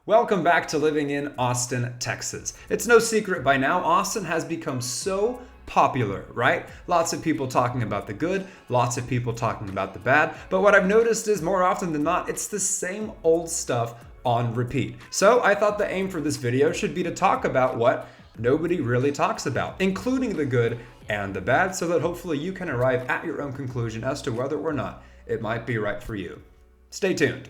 Welcome back to living in Austin, Texas. It's no secret by now, Austin has become so popular, right? Lots of people talking about the good, lots of people talking about the bad, but what I've noticed is more often than not, it's the same old stuff on repeat. So I thought the aim for this video should be to talk about what nobody really talks about, including the good and the bad, so that hopefully you can arrive at your own conclusion as to whether or not it might be right for you. Stay tuned.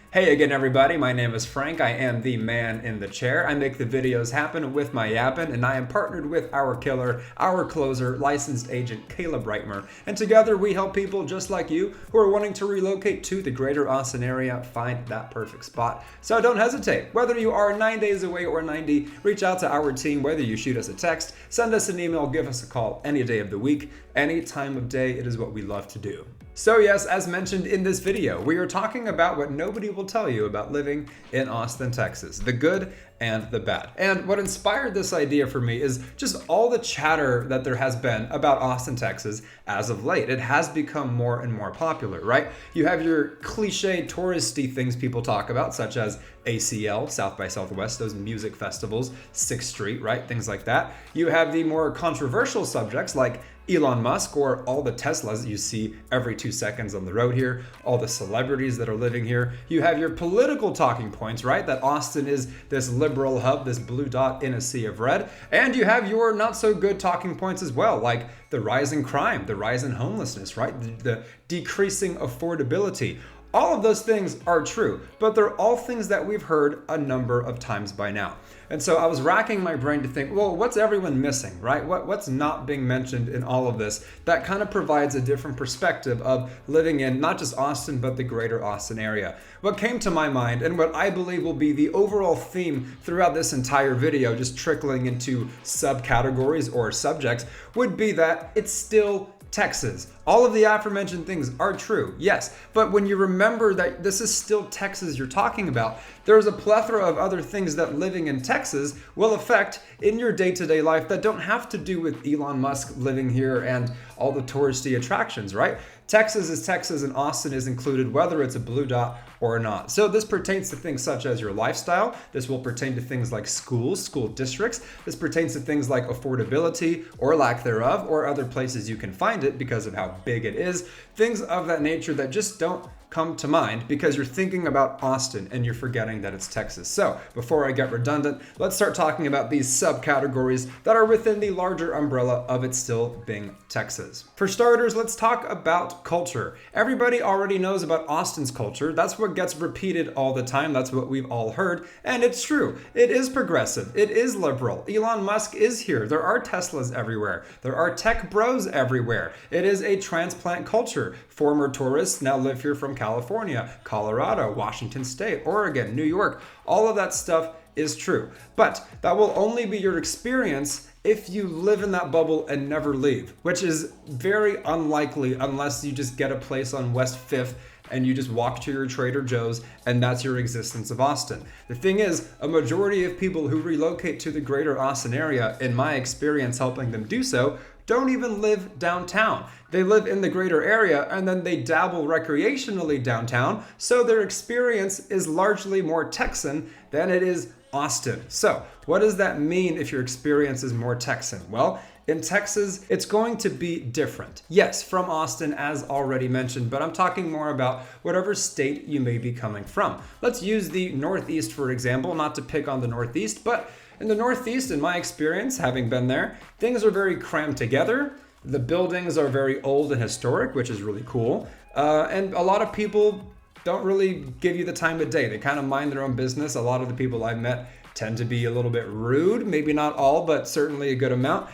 Hey again everybody, my name is Frank. I am the man in the chair. I make the videos happen with my yappin', and I am partnered with our killer, our closer, licensed agent Caleb Reitmer. And together we help people just like you who are wanting to relocate to the greater Austin area find that perfect spot. So don't hesitate. Whether you are 9 days away or 90, reach out to our team, whether you shoot us a text, send us an email, give us a call any day of the week, any time of day. It is what we love to do. So yes, as mentioned in this video, we are talking about what nobody will tell you about living in Austin, Texas, the good and the bad. And what inspired this idea for me is just all the chatter that there has been about Austin, Texas as of late. It has become more and more popular, right? You have your cliche touristy things people talk about, such as ACL, South by Southwest, those music festivals, 6th Street, right? Things like that. You have the more controversial subjects like Elon Musk, or all the Teslas that you see every 2 seconds on the road here, all the celebrities that are living here. You have your political talking points, right? That Austin is this liberal hub, this blue dot in a sea of red. And you have your not so good talking points as well, like the rise in crime, the rise in homelessness, right? The decreasing affordability. All of those things are true, but they're all things that we've heard a number of times by now. And so I was racking my brain to think, well, what's everyone missing, right? What's not being mentioned in all of this that kind of provides a different perspective of living in not just Austin, but the greater Austin area. What came to my mind, and what I believe will be the overall theme throughout this entire video, just trickling into subcategories or subjects, would be that it's still Texas. All of the aforementioned things are true, yes, but when you remember that this is still Texas you're talking about, there's a plethora of other things that living in Texas will affect in your day-to-day life that don't have to do with Elon Musk living here and all the touristy attractions, right? Texas is Texas, and Austin is included whether it's a blue dot or not. So this pertains to things such as your lifestyle. This will pertain to things like schools, school districts. This pertains to things like affordability or lack thereof, or other places you can find it because of how big it is. Things of that nature that just don't come to mind because you're thinking about Austin and you're forgetting that it's Texas. So before I get redundant, let's start talking about these subcategories that are within the larger umbrella of it still being Texas. For starters, let's talk about culture. Everybody already knows about Austin's culture. That's what gets repeated all the time. That's what we've all heard. And it's true. It is progressive. It is liberal. Elon Musk is here. There are Teslas everywhere. There are tech bros everywhere. It is a transplant culture. Former tourists now live here from California, Colorado, Washington State, Oregon, New York. All of that stuff is true. But that will only be your experience if you live in that bubble and never leave, which is very unlikely unless you just get a place on West 5th and you just walk to your Trader Joe's and that's your existence of Austin. The thing is, a majority of people who relocate to the greater Austin area, in my experience helping them do so, don't even live downtown. They live in the greater area and then they dabble recreationally downtown, so their experience is largely more Texan than it is Austin. So what does that mean if your experience is more Texan? Well, in Texas, it's going to be different. Yes, from Austin, as already mentioned, but I'm talking more about whatever state you may be coming from. Let's use the Northeast, for example, not to pick on the Northeast, but in the Northeast, in my experience, having been there, things are very crammed together. The buildings are very old and historic, which is really cool. And a lot of people don't really give you the time of day. They kind of mind their own business. A lot of the people I've met tend to be a little bit rude, maybe not all, but certainly a good amount.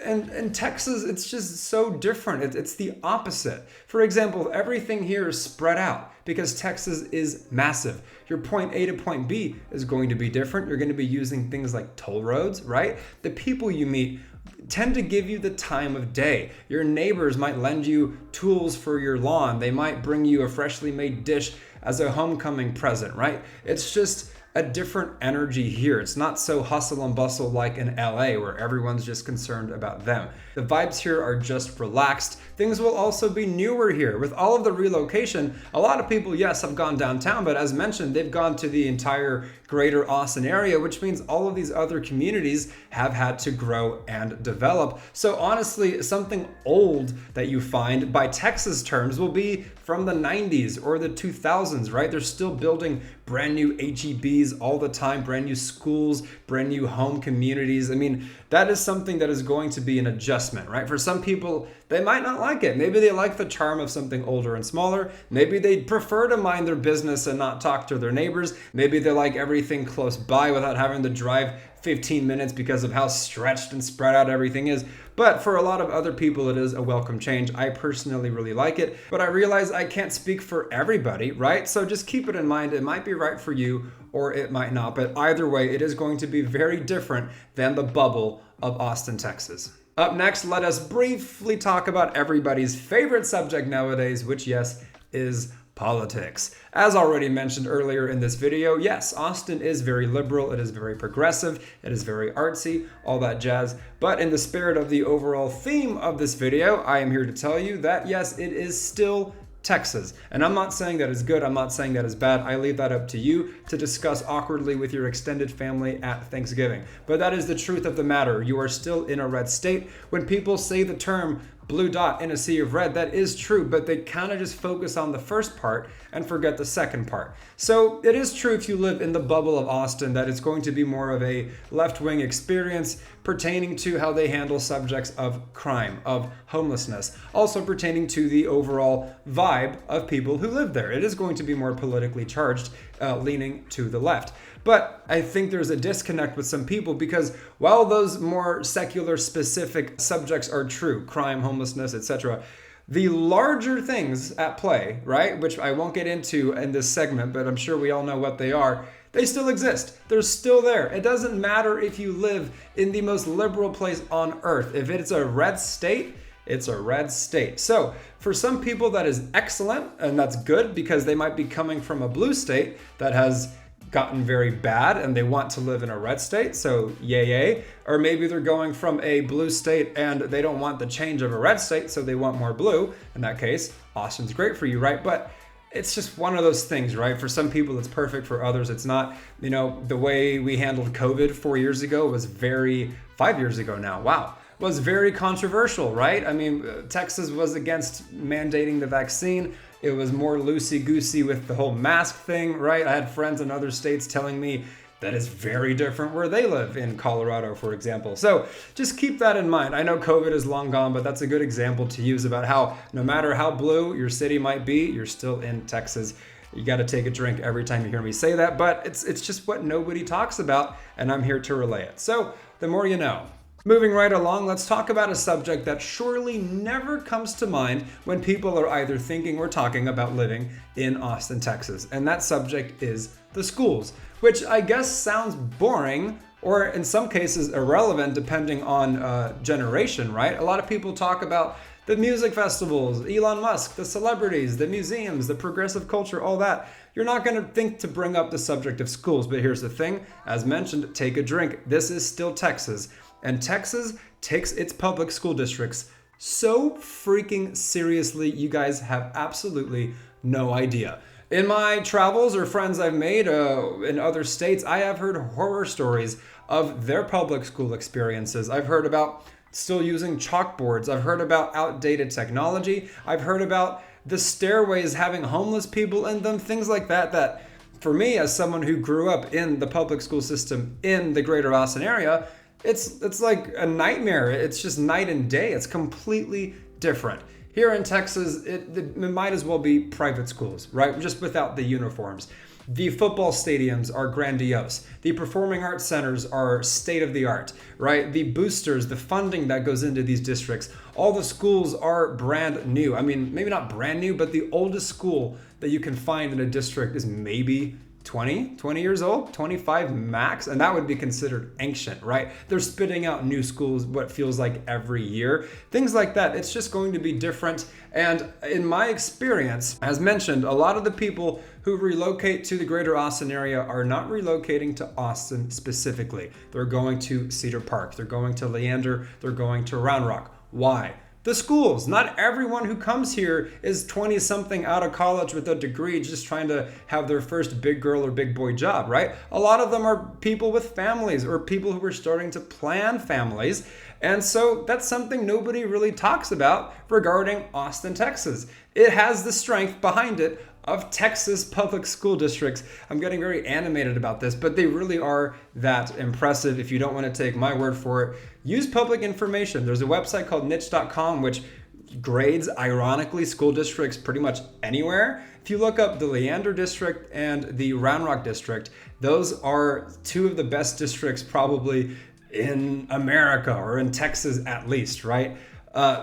And in Texas, it's just so different. It's the opposite. For example, everything here is spread out because Texas is massive. Your point A to point B is going to be different. You're going to be using things like toll roads, right? The people you meet tend to give you the time of day. Your neighbors might lend you tools for your lawn. They might bring you a freshly made dish as a homecoming present, right? It's just a different energy here. It's not so hustle and bustle like in LA where everyone's just concerned about them. The vibes here are just relaxed. things will also be newer here. With all of the relocation, a lot of people, yes, have gone downtown, but as mentioned, they've gone to the entire greater Austin area, which means all of these other communities have had to grow and develop. So honestly, something old that you find by Texas terms will be from the 90s or the 2000s, right? They're still building brand new HEBs all the time, brand new schools, brand new home communities. I mean, that is something that is going to be an adjustment, right? For some people, they might not like it. Maybe they like the charm of something older and smaller. Maybe they prefer to mind their business and not talk to their neighbors. Maybe they like everything close by without having to drive 15 minutes because of how stretched and spread out everything is. But for a lot of other people, it is a welcome change. I personally really like it, but I realize I can't speak for everybody, right? So just keep it in mind. It might be right for you or it might not, but either way, it is going to be very different than the bubble of Austin, Texas. Up next, let us briefly talk about everybody's favorite subject nowadays, which, yes, is politics. As already mentioned earlier in this video, yes, Austin is very liberal, it is very progressive, it is very artsy, all that jazz. But in the spirit of the overall theme of this video, I am here to tell you that yes, it is still Texas. And I'm not saying that is good, I'm not saying that is bad. I leave that up to you to discuss awkwardly with your extended family at Thanksgiving. But that is the truth of the matter. You are still in a red state. When people say the term blue dot in a sea of red, that is true, but they kind of just focus on the first part and forget the second part. So it is true if you live in the bubble of Austin that it's going to be more of a left-wing experience pertaining to how they handle subjects of crime, of homelessness, also pertaining to the overall vibe of people who live there. It is going to be more politically charged, leaning to the left. But I think there's a disconnect with some people because while those more secular specific subjects are true, crime, homelessness, etc., the larger things at play, right, which I won't get into in this segment, but I'm sure we all know what they are, they still exist. They're still there. It doesn't matter if you live in the most liberal place on earth. If it's a red state, it's a red state. So for some people that is excellent, and that's good because they might be coming from a blue state that has gotten very bad and they want to live in a red state, so yay. Or maybe they're going from a blue state and they don't want the change of a red state, so they want more blue. In that case, Austin's great for you, right? But it's just one of those things, right? For some people, it's perfect. For others, it's not. You know, the way we handled COVID 4 years ago was 5 years ago now, wow, was very controversial, right? I mean, Texas was against mandating the vaccine. It was more loosey-goosey with the whole mask thing, right? I had friends in other states telling me that is very different where they live, in Colorado, for example. So just keep that in mind. I know COVID is long gone, but that's a good example to use about how no matter how blue your city might be, you're still in Texas. You got to take a drink every time you hear me say that, but it's just what nobody talks about, and I'm here to relay it. So the more you know. Moving right along, let's talk about a subject that surely never comes to mind when people are either thinking or talking about living in Austin, Texas. And that subject is the schools, which I guess sounds boring or in some cases irrelevant depending on generation, right? A lot of people talk about the music festivals, Elon Musk, the celebrities, the museums, the progressive culture, all that. You're not going to think to bring up the subject of schools, but here's the thing. As mentioned, take a drink. This is still Texas. And Texas takes its public school districts so freaking seriously, you guys have absolutely no idea. In my travels or friends I've made in other states, I have heard horror stories of their public school experiences. I've heard about still using chalkboards. I've heard about outdated technology. I've heard about the stairways having homeless people in them, things like that, that for me, as someone who grew up in the public school system in the greater Austin area, it's like a nightmare. It's just night and day. It's completely different. Here in Texas, it might as well be private schools, right? Just without the uniforms. The football stadiums are grandiose. The performing arts centers are state of the art, right? The boosters, the funding that goes into these districts, all the schools are brand new. I mean, maybe not brand new, but the oldest school that you can find in a district is maybe 20 years old, 25 max, and that would be considered ancient, right? They're spitting out new schools, what feels like every year. Things like that, it's just going to be different. And in my experience, as mentioned, a lot of the people who relocate to the greater Austin area are not relocating to Austin specifically. They're going to Cedar Park, they're going to Leander, they're going to Round Rock. Why? The schools. Not everyone who comes here is 20-something out of college with a degree just trying to have their first big girl or big boy job, right? A lot of them are people with families or people who are starting to plan families. And so that's something nobody really talks about regarding Austin, Texas. It has the strength behind it of Texas public school districts. I'm getting very animated about this, but they really are that impressive. If you don't want to take my word for it, use public information. There's a website called niche.com which grades, ironically, school districts pretty much anywhere. If you look up the Leander district and the Round Rock district, those are two of the best districts probably in America, or in Texas at least, right?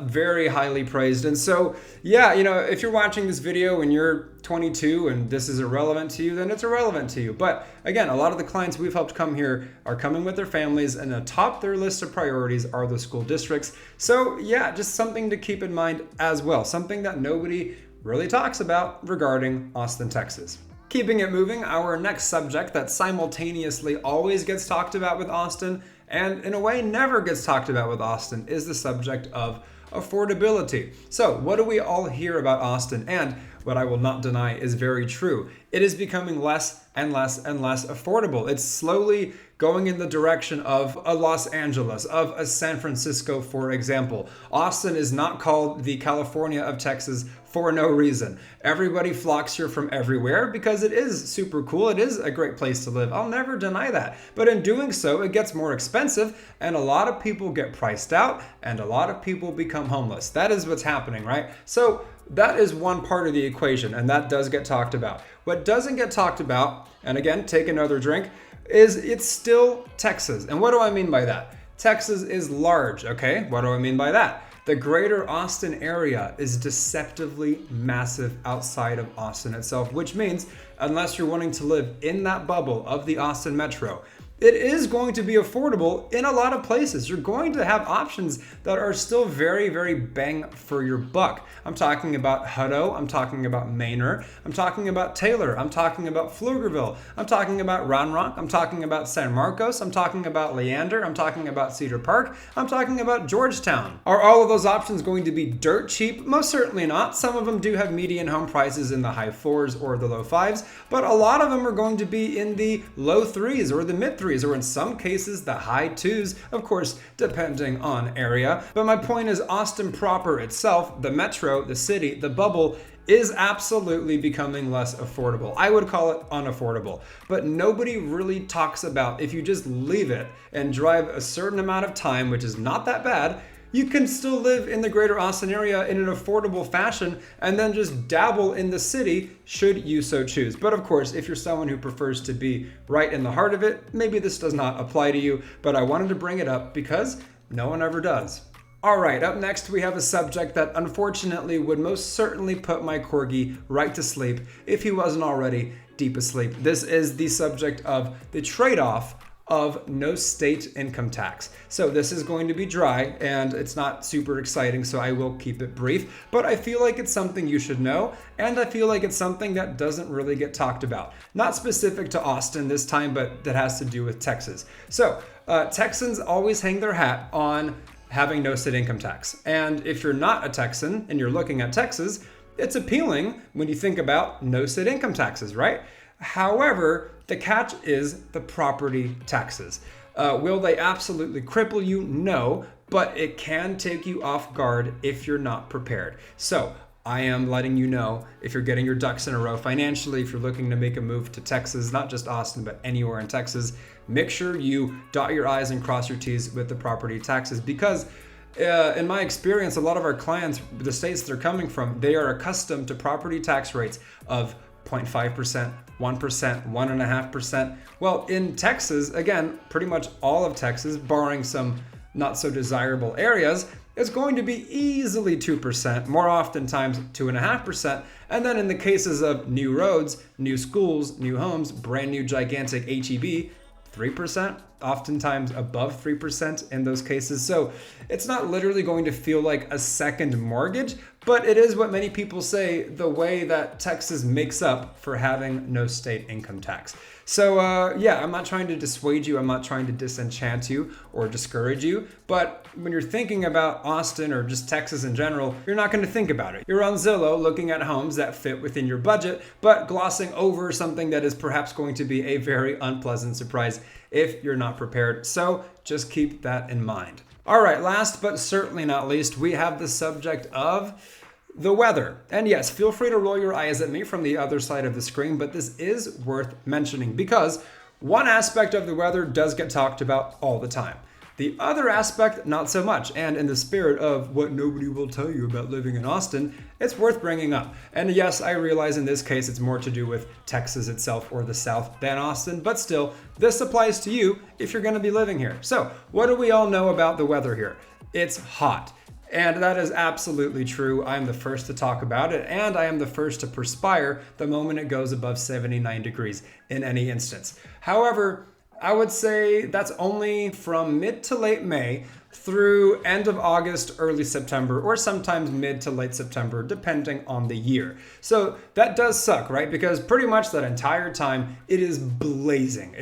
Very highly praised. And so, yeah, if you're watching this video and you're 22 and this is irrelevant to you, then it's irrelevant to you. But again, a lot of the clients we've helped come here are coming with their families, and atop their list of priorities are the school districts. So yeah, just something to keep in mind as well. Something that nobody really talks about regarding Austin, Texas. Keeping it moving, our next subject that simultaneously always gets talked about with Austin and in a way never gets talked about with Austin is the subject of affordability. So what do we all hear about Austin? And what I will not deny is very true. It is becoming less and less and less affordable. It's slowly going in the direction of a Los Angeles, of a San Francisco, for example. Austin is not called the California of Texas for no reason. Everybody flocks here from everywhere because it is super cool. It is a great place to live. I'll never deny that. But in doing so, it gets more expensive, and a lot of people get priced out, and a lot of people become homeless. That is what's happening, right? So that is one part of the equation, and that does get talked about. What doesn't get talked about, and again, take another drink, is it's still Texas. And what do I mean by that? Texas is large, okay? What do I mean by that? The greater Austin area is deceptively massive outside of Austin itself, which means unless you're wanting to live in that bubble of the Austin metro, it is going to be affordable in a lot of places. You're going to have options that are still very, very bang for your buck. I'm talking about Hutto, I'm talking about Manor, I'm talking about Taylor, I'm talking about Pflugerville, I'm talking about Round Rock, I'm talking about San Marcos, I'm talking about Leander, I'm talking about Cedar Park, I'm talking about Georgetown. Are all of those options going to be dirt cheap? Most certainly not. Some of them do have median home prices in the high 4s or the low 5s, but a lot of them are going to be in the low 3s or the mid 3s, or in some cases the high 2s, of course, depending on area. But my point is, Austin proper itself, the metro, the city, the bubble, is absolutely becoming less affordable. I would call it unaffordable. But nobody really talks about, if you just leave it and drive a certain amount of time, which is not that bad, you can still live in the greater Austin area in an affordable fashion and then just dabble in the city should you so choose. But of course, if you're someone who prefers to be right in the heart of it, maybe this does not apply to you, but I wanted to bring it up because no one ever does. All right, up next we have a subject that unfortunately would most certainly put my corgi right to sleep if he wasn't already deep asleep. This is the subject of the trade-off of no state income tax. So this is going to be dry and it's not super exciting, so I will keep it brief, but I feel like it's something you should know, and I feel like it's something that doesn't really get talked about. Not specific to Austin this time, but that has to do with Texas. So Texans always hang their hat on having no state income tax. And if you're not a Texan and you're looking at Texas, it's appealing when you think about no state income taxes, right? However, the catch is the property taxes. Will they absolutely cripple you? No, but it can take you off guard if you're not prepared. So I am letting you know, if you're getting your ducks in a row financially, if you're looking to make a move to Texas, not just Austin, but anywhere in Texas, make sure you dot your I's and cross your T's with the property taxes, because in my experience, a lot of our clients, the states they're coming from, they are accustomed to property tax rates of 0.5%, 1%, 1.5%. Well, in Texas, again, pretty much all of Texas, barring some not so desirable areas, is going to be easily 2%, more oftentimes 2.5%. And then in the cases of new roads, new schools, new homes, brand new gigantic HEB, 3%, oftentimes above 3% in those cases. So it's not literally going to feel like a second mortgage, but it is what many people say the way that Texas makes up for having no state income tax. So yeah, I'm not trying to dissuade you, I'm not trying to disenchant you or discourage you, but when you're thinking about Austin or just Texas in general, you're not going to think about it. You're on Zillow looking at homes that fit within your budget, but glossing over something that is perhaps going to be a very unpleasant surprise if you're not prepared. So just keep that in mind. All right, last but certainly not least, we have the subject of the weather. And yes, feel free to roll your eyes at me from the other side of the screen, but this is worth mentioning because one aspect of the weather does get talked about all the time. The other aspect, not so much. And in the spirit of what nobody will tell you about living in Austin, it's worth bringing up. And yes, I realize in this case it's more to do with Texas itself or the South than Austin, but still, this applies to you if you're going to be living here. So, what do we all know about the weather here? It's hot. And that is absolutely true. I am the first to talk about it, and I am the first to perspire the moment it goes above 79 degrees in any instance. However, I would say that's only from mid to late May through end of August, early September, or sometimes mid to late September, depending on the year. So that does suck, right? Because pretty much that entire time, it is blazing.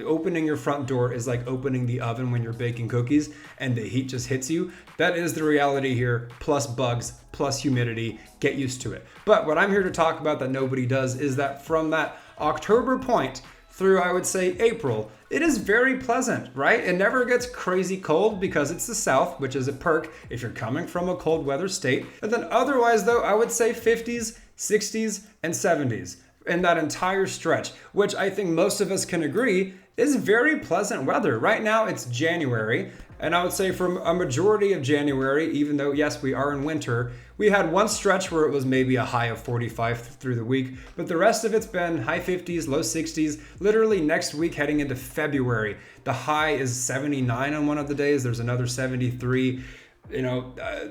Opening your front door is like opening the oven when you're baking cookies and the heat just hits you. That is the reality here, plus bugs, plus humidity. Get used to it. But what I'm here to talk about that nobody does is that from that October point through, I would say, April, it is very pleasant, right? It never gets crazy cold because it's the South, which is a perk if you're coming from a cold weather state. And then otherwise, though, I would say 50s, 60s, and 70s in that entire stretch, which I think most of us can agree is very pleasant weather. Right now, it's January, and I would say from a majority of January, even though, yes, we are in winter, we had one stretch where it was maybe a high of 45 through the week, but the rest of it's been high 50s, low 60s. Literally next week heading into February, the high is 79 on one of the days. There's another 73.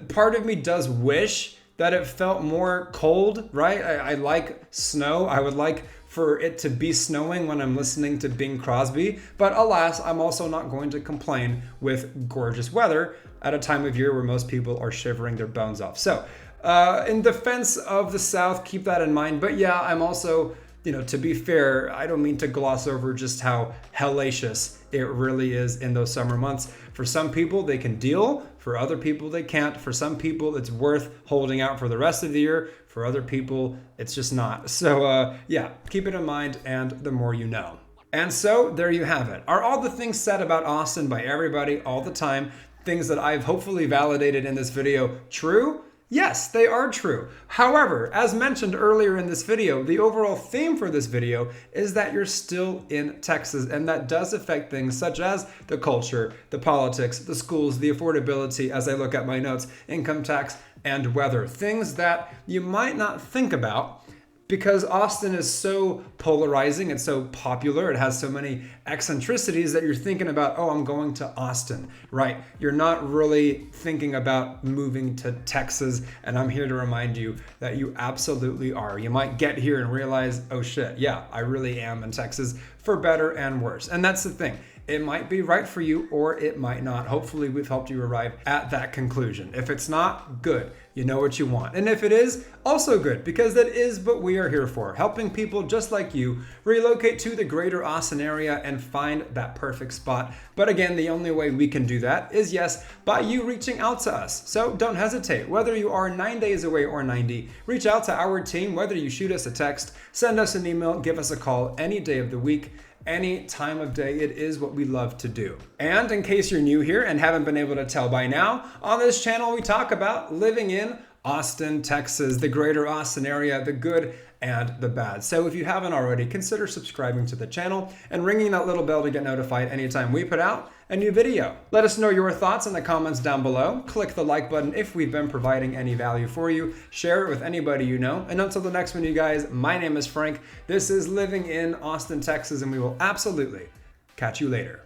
Part of me does wish that it felt more cold, right? I like snow. I would like for it to be snowing when I'm listening to Bing Crosby, but alas, I'm also not going to complain with gorgeous weather at a time of year where most people are shivering their bones off. So, in defense of the South, keep that in mind. But yeah, I'm also, to be fair, I don't mean to gloss over just how hellacious it really is in those summer months. For some people, they can deal. For other people, they can't. For some people, it's worth holding out for the rest of the year. For other people, it's just not. So yeah, keep it in mind, and the more you know. And so there you have it. Are all the things said about Austin by everybody all the time, things that I've hopefully validated in this video, true? Yes, they are true. However, as mentioned earlier in this video, the overall theme for this video is that you're still in Texas, and that does affect things such as the culture, the politics, the schools, the affordability, as I look at my notes, income tax, and weather. Things that you might not think about because Austin is so polarizing, it's so popular, it has so many eccentricities that you're thinking about, oh, I'm going to Austin, right? You're not really thinking about moving to Texas, and I'm here to remind you that you absolutely are. You might get here and realize, oh shit, yeah, I really am in Texas, for better and worse. And that's the thing. It might be right for you or it might not. Hopefully we've helped you arrive at that conclusion. If it's not, good. You know what you want. And if it is, also good, because that is what we are here for, helping people just like you relocate to the greater Austin area and find that perfect spot. But again, the only way we can do that is, yes, by you reaching out to us. So don't hesitate. Whether you are 9 days away or 90, reach out to our team, whether you shoot us a text, send us an email, give us a call any day of the week. Any time of day, it is what we love to do. And in case you're new here and haven't been able to tell by now, on this channel we talk about living in Austin, Texas, the greater Austin area, the good and the bad. So if you haven't already, consider subscribing to the channel and ringing that little bell to get notified anytime we put out a new video. Let us know your thoughts in the comments down below. Click the like button if we've been providing any value for you. Share it with anybody you know. And until the next one, you guys, my name is Frank. This is Living in Austin, Texas, and we will absolutely catch you later.